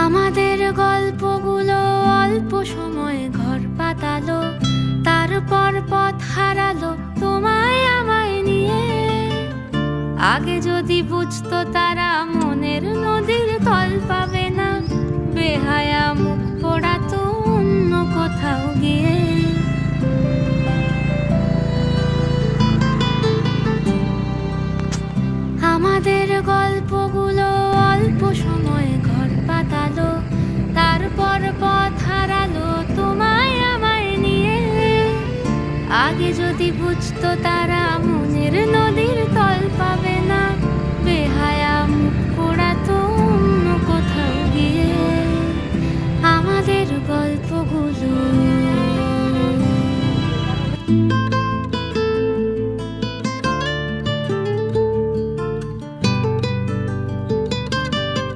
আমাদের গল্পগুলো অল্প সময় ঘর পাতালো, তারপর পথ হারালো তোমায় আমায় নিয়ে। আগে যদি বুঝতো তারা মনের নদীর তল পাবে না, বেহায়া মুখ পোড়াতো অন্য কোথাও গিয়ে। আমাদের গল্পগুলো অল্প সময় ঘর পাতালো, তারপর পথ হারালো তোমায় আমায় নিয়ে। আগে যদি বুঝতো তারা মনের নদীর তল পাবে না,